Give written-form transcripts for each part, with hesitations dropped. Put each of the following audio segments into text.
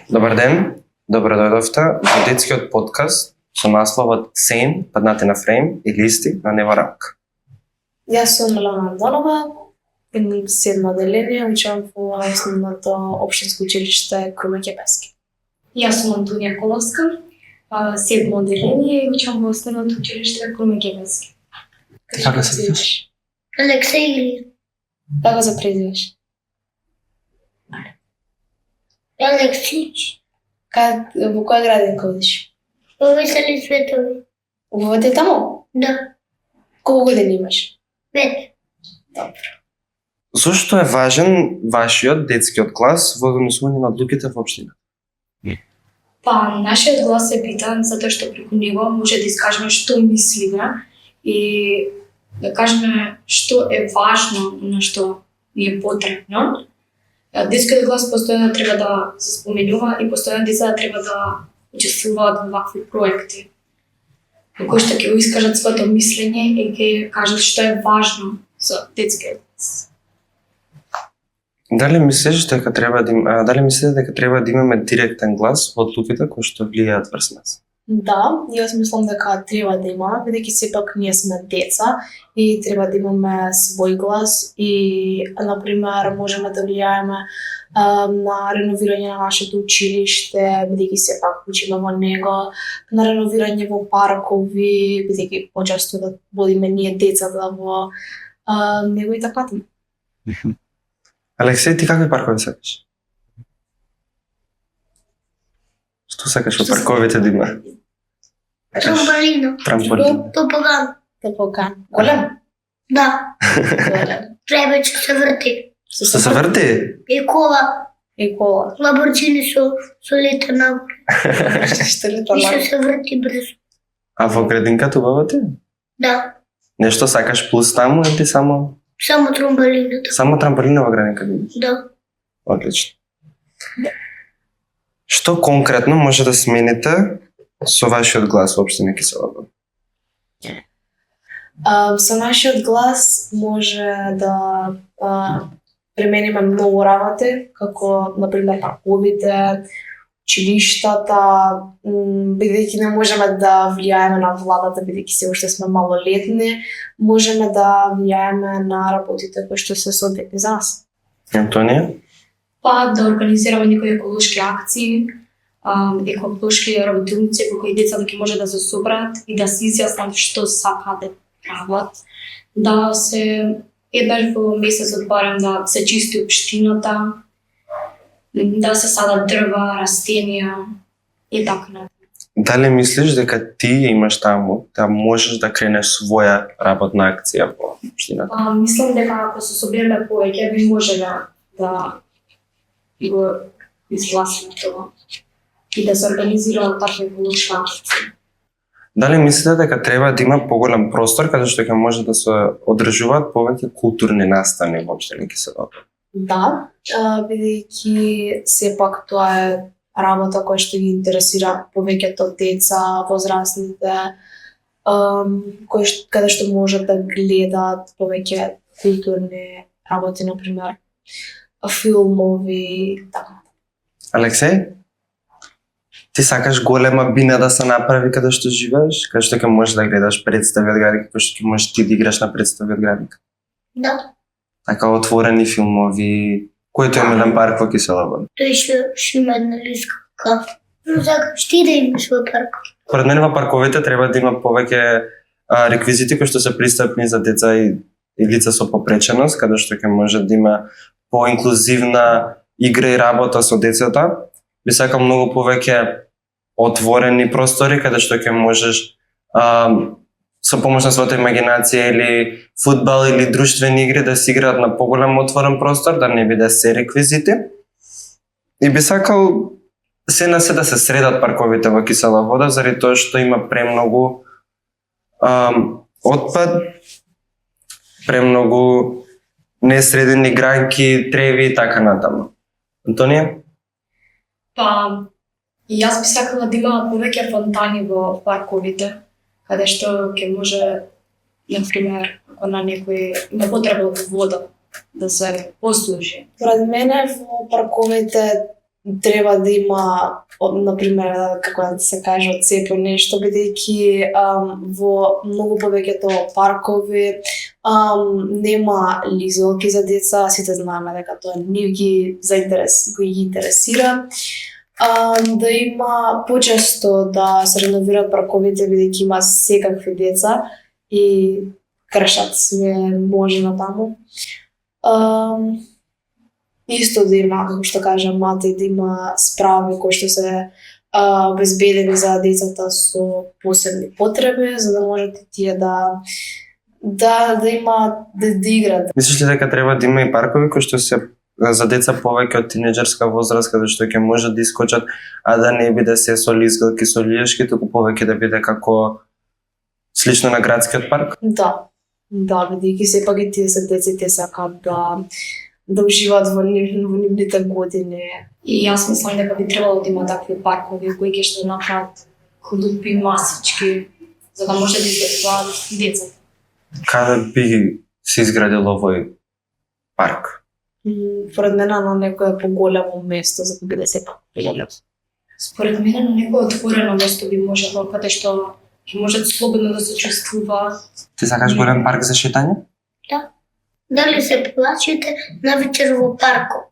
Добар ден, добро дојдовте во детскиот подкаст со насловот Сейн, паднати на фрейм и листи на нива рамка. Јас сум Милана Андонова, имам 7 оделение, учам во основното општинско училиште Круме Ќепевски. Јас сум Антонија Коловска, 7 оделение и учам во основното училиште Круме Ќепевски. Како се викаш? Алексеј Илиев. Како се презиваш? Алексич. Во која градин ходиш? Во Весели Светови. Уводите таму? Да. Колку години имаш? 5. Зошто е важен вашиот детскиот клас во донесување на одлуките во општина? Па, нашиот глас е битен затоа што преку него може да искажеме што мислиме и да кажеме што е важно, на што ни е потребно. Детскиот глас постојано треба да се споменува и постојано деца треба да учествуваат во вакви проекти, во кои што ќе го искажат своето мислење и ќе кажат што е важно за детскиот глас. Дали мислите дека треба да имаме директен глас во одлуките кои што влијаат врз нас? Да, јас мислам дека треба да имаме, бидејќи сепак ние сме деца и треба да имаме свој глас и, например, можеме да влијаеме на реновирање на нашето училиште, бидејќи сепак учиме во него, на реновирање во паркови, бидејќи почесто да водиме ние децата во него и така натаму. Алексеј, ти какви паркови сакаш? Што сакаш во парковите да има? Трамполино. Трамполин. Топоган. Топоган. Голем? Да. Треба че се врти. Што се врти? И кола. И кола. Ламборджини со лета нагоре. Што ли И тоа? се врти брзо. А во градинката убаво ти? Да. Нешто сакаш плюс таму или само Само трамполината. трамполина во градинка да имаш? Да. Одлично. Што конкретно може да смените со вашиот глас во општина Киселова? Со нашиот глас може да премениме многу работи, како, например, парковите, училиштата, бидејќи не можеме да влијаеме на владата, бидејќи се уште сме малолетни, можеме да влијаеме на работите кои што се соодветни за нас. Антонија? Па да организираме некои еколошки акции, еколошки работилници во кои децата ќе може да се соберат и да се изјаснат што сакаат да прават. Да се еднаш во месецот барем да се чисти општината, да се садат дрва, растенија и така натаму. Дали мислиш дека ти имаш таму да можеш да кренеш своја работна акција во општината? Мислам дека ако се собереме повеќе би можеле да го изгласиме тоа и да се организираат такви еколошки акции. Дали мислите дека треба да има поголем простор каде што ќе може да се одржуваат повеќе културни настани во општина Киселова? Да, бидејќи сепак тоа е работа која што ги интересира повеќето деца, возрастните, каде што можат да гледат повеќе културни работи, например, филмови, така. Алексеј? Ти сакаш голема бина да се направи каде што живееш? Каде што ќе можеш да гледаш представи од градинка, каде што ќе можеш ти да играш на представи од градинка? Да. Така отворени филмови. Кој тој милен парк во Киселова? Тој ще има една лиска кафе. Но сакаш ти да имаш во парк. Според мене во парковите треба да има повеќе реквизити кои што се пристапни за деца и лица со попреченост, каде што ќе може да има поинклузивна игра и работа со децата. Би сакал многу повеќе отворени простори каде што ќе можеш со помош на својата имагинација или фудбал или друштвени игри да се играат на поголем отворен простор, да не биде се реквизити. И би сакал се на се да се средат парковите во Кисела вода, заради тоа што има премногу отпад, премногу несредени гранки, треви и така натаму. Антонија? Па, и јас би сакала да има повеќе фонтани во парковите, каде што ќе може, например, ако на некој има потреба од вода, да се послужи. Според мене во парковите треба да има, например, како да се каже, одцепи нешто, бидејќи во многу повеќето паркови нема лизалки за деца, сите знаеме дека тоа нив ги интересира. Да има почесто да се реновираат парковите, бидејќи има секакви деца и кршат све можено таму. Исто да има, како што кажа мати, да има справи кои што се обезбедени за децата со посебни потреби, за да можат и тие да има да играат. Мислиш ли дека треба да има и паркови кои што се за деца повеќе од тинеџерска возраст, каде што ќе можат да искочат, а да не биде се со лизгалки, со лиешки, туку повеќе да биде како слично на градскиот парк? Да, бидејќи сепак и тие се деца и те сакаат да уживаат во нивните години. И јас мислам дека би требало да има такви паркови кои ќе што направат клупи, масички, за да може да излетуваат децата. Каде би се изградил овој парк? Според мене на некое поголемо место за да биде сепак поголемо. Според мене на некое отворено место би можело, каде што ќе можат слободно да се чувствуваат. Ти сакаш голем парк за шетање? Дали се плачете на вечер во паркот?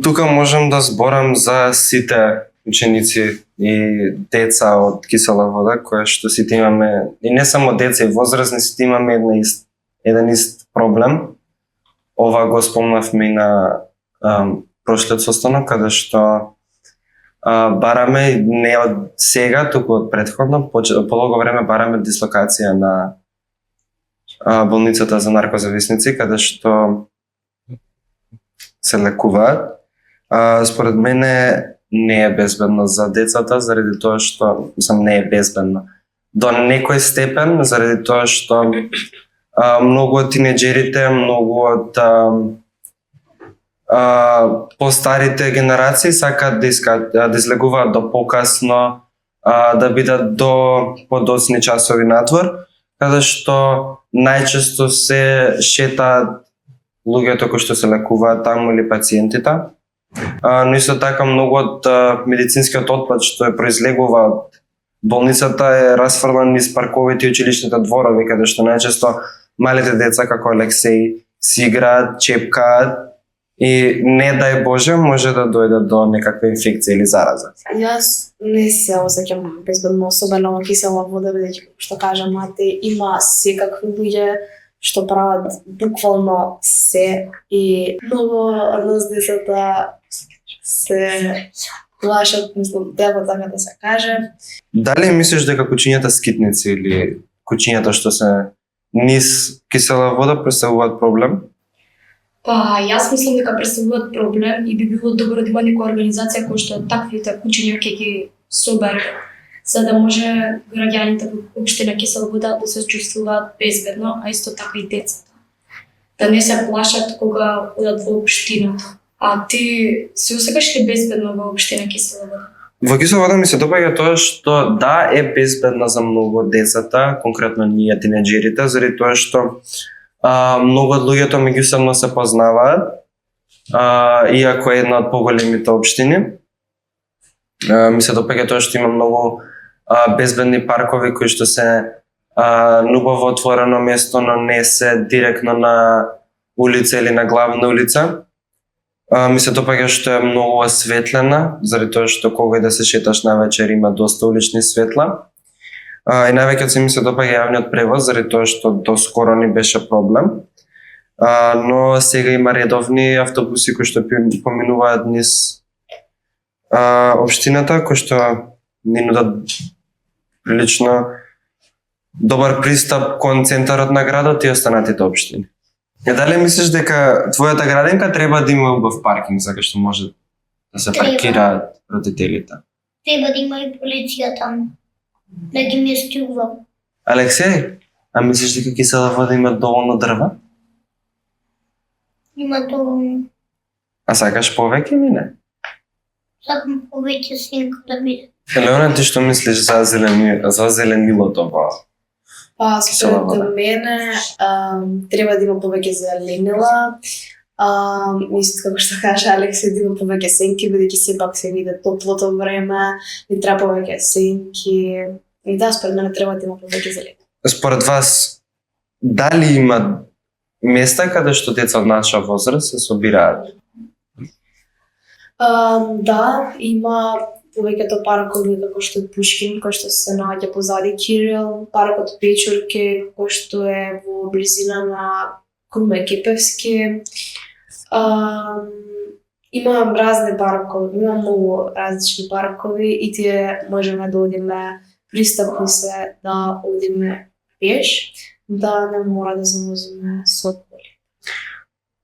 Тука можам да зборам за сите ученици и деца од Кисела вода, која што сите имаме, и не само деца и возрастни, сите имаме еден ист проблем. Ова го спомнавме и на прошлиот состанок, каде што бараме не од сега, туку од претходно, подолго време бараме дислокација на болницата за наркозависници, каде што се лекуваат. Според мене не е безбедно за децата, заради тоа што не е безбедно. До некој степен, заради тоа што многу од тинеџерите, многу од постарите генерации сакаат да излегуваат до покасно, да бидат до подоцни часови надвор, каде што најчесто се шетаат луѓето кои што се лекуваат таму или пациентите. Но исто така многу од медицинскиот отпад што е произлегува од болницата е расфрлан низ парковите и училишните дворови, каде што најчесто малите деца како Алексеј си играат, чепкаат и не дај Боже може да дојде до некаква инфекција или зараза. Јас не се осеќам безбедно, особено во Кисела вода, бидејќи како што кажа мати, има секакви луѓе што прават буквално се и многу од нас децата се плашат, мислам, дека така да се каже. Дали мислиш дека кучињата скитници или кучињата што се низ Кисела вода представуваат проблем? Па, јас мислам дека представуваат проблем и би било добро да има некоја организација која што таквите кучиња ќе ги собере, за да може граѓаните во општина Кисела вода да се чувствуваат безбедно, а исто така и децата. Да не се плашат кога одат во општината. А ти се осекаш ли безбедно во општина Кисела вода? Во Кисела вода ми се допаѓа тоа што да е безбедна за многу од децата, конкретно ние тинеџерите, заради тоа што многу од луѓето меѓусебно се познаваат, иако е една од поголемите општини. Ми се допаѓа тоа што има многу безбедни паркови кои што се нубаво отворено место, но не се директно на улица или на главна улица. Ми се допаѓа што е многу осветлена, заради тоа што кога и да се шеташ навечер има доста улични светла. И највеќе се ми се допаѓа јавниот превоз, заради тоа што доскоро ни беше проблем. Но сега има редовни автобуси кои што поминуваат низ општината, кои што ни нудат прилично добар пристап кон центарот на градот и останатите општини. И дали мислиш дека твојата градинка треба да има убав паркинг, за што може да се паркираат родителите? Треба да има и полиција таму. Да ги местува. Алексеј, а мислиш дека Кисела вода има доволно дрва? Има доволно. А сакаш повеќе или не? Сакам повеќе сенка да биде. Елеона, ти што мислиш за зеленилото во Па, Кисела вода? според мене, треба да има повеќе зеленила, Исто како што каже Алекси, да има повеќе сенки, бидејќи сепак се види топлото време, и треба повеќе сенки. И да, според мене треба да има повеќе зелени. Според вас, дали има места каде што деца од наша возраст се собираат? Да, има повеќето паркови како што е Пушкин, кој што се наоѓа позади Кирил, паркот Печурки, кој што е во близина на Круме Кипевски. Има разни паркови, има многу различни паркови и тие можеме да одиме, пристапни се да одиме пеш, да не мора да завозиме со коли.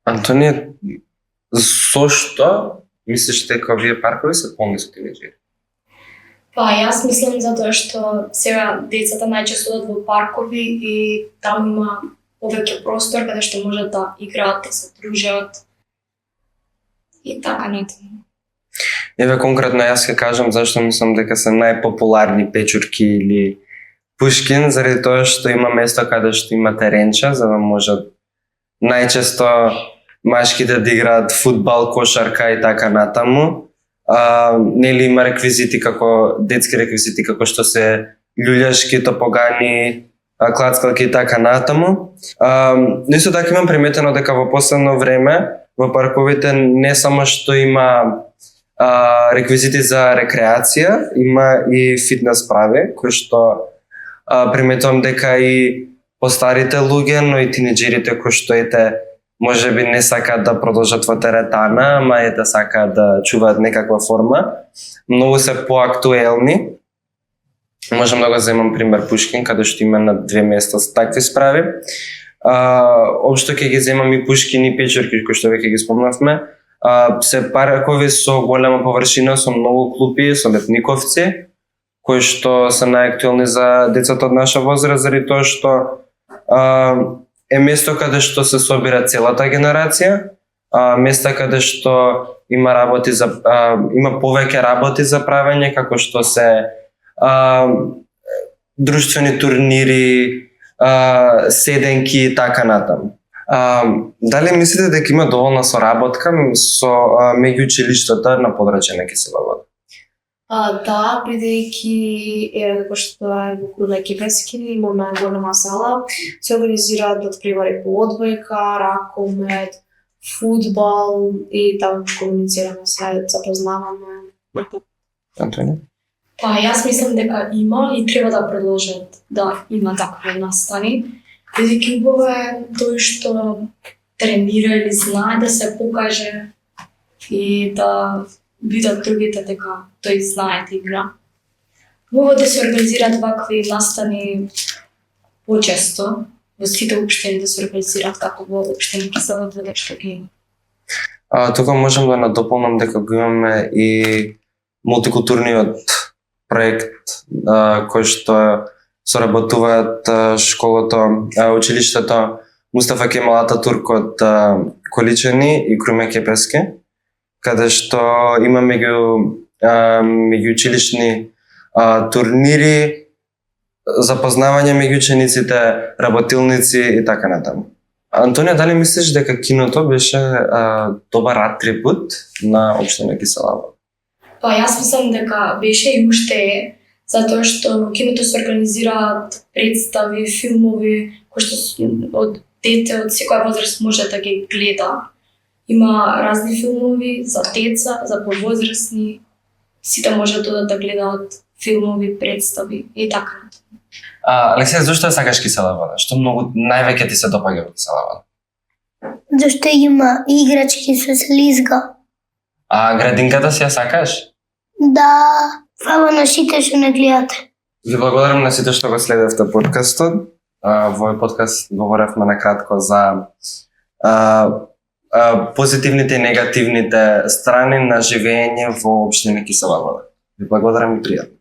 Антонија, зошто мислиш дека овие паркови се полни со тинеџери? Па, јас мислам затоа што сега децата најчесто одат во паркови и там има повеќе простор каде што можат да играат, да се дружат. И така нетаму. Еве конкретно јас ќе кажам зашто мислам дека се најпопуларни Печурки или Пушкин, заради тоа што има место каде што има теренче, за да можат најчесто машките да играат фудбал, кошарка и така натаму. Нели има реквизити како детски реквизити како што се љулјашки, топогани, клацкалки и така натаму. Но исто така имам приметено дека во последно време во парковите не само што има реквизити за рекреација, има и фитнес прави, кои што приметувам дека и постарите луѓе, но и тинеџерите кои што можеби не сакаат да продолжат во теретана, ама сакаат да чуваат некаква форма, многу се поактуелни. Можам да го земам пример Пушкин, каде што има на 2 места такви справи. Општо ќе ги земам и Пушкин и Печурки, кои што веќе ги спомнавме. Се паркови со голема површина, со многу клупи, со летниковци, кои што се најактуелни за децата од наша возраст, заради тоа што е место каде што се собира целата генерација, место каде што има има повеќе работи за правење, како што се друштвени турнири, седенки и така натаму. Дали мислите дека има доволна соработка со меѓуучилиштата на подрачје на Кисела вода? Да, бидејќи како што е во Круме Кипевски, имаме голема сала, се организираат надпревари по одбојка, ракомет, фудбал и таму комуницираме, се запознаваме. Антонија? Па, јас мислам дека има и треба да продолжат да има такви настани. Бидејќи убаво е тој што тренира или знае да се покаже и да видат другите дека тој знае да игра. Убаво да се организираат вакви настани почесто, во сите општини да се организираат како во општина Кисела Вода што ги има. Тука можам да надополнам дека го имаме и мултикултурниот проект кој што соработуваат школото, училиштето Мустафа Кемал Ататурк од Количани и Круме Кипевски, каде што има меѓуучилишни турнири, запознавање меѓу учениците, работилници и така натаму. Антонија, дали мислиш дека киното беше добар атрибут на општина Кисела Вода? Па, јас мислам дека беше и уште е, затоа што во киното се организираат представи, филмови, кои што од дете од секоја возраст може да ги гледа. Има разни филмови за деца, за повозрастни, сите можат да гледаат филмови, представи и така. Алексија, зошто сакаш Кисела Вода? Што многу највеќе ти се допаѓа во Кисела Вода? Зашто има играчки со слизга. Градинката си ја сакаш? Да, фала на сите што не гледате. Ви благодарам на сите што го следевте подкастот. Во овој подкаст говоревме накратко за позитивните и негативните страни на живење во општина Кисела Вода. Ви благодарам и пријатно.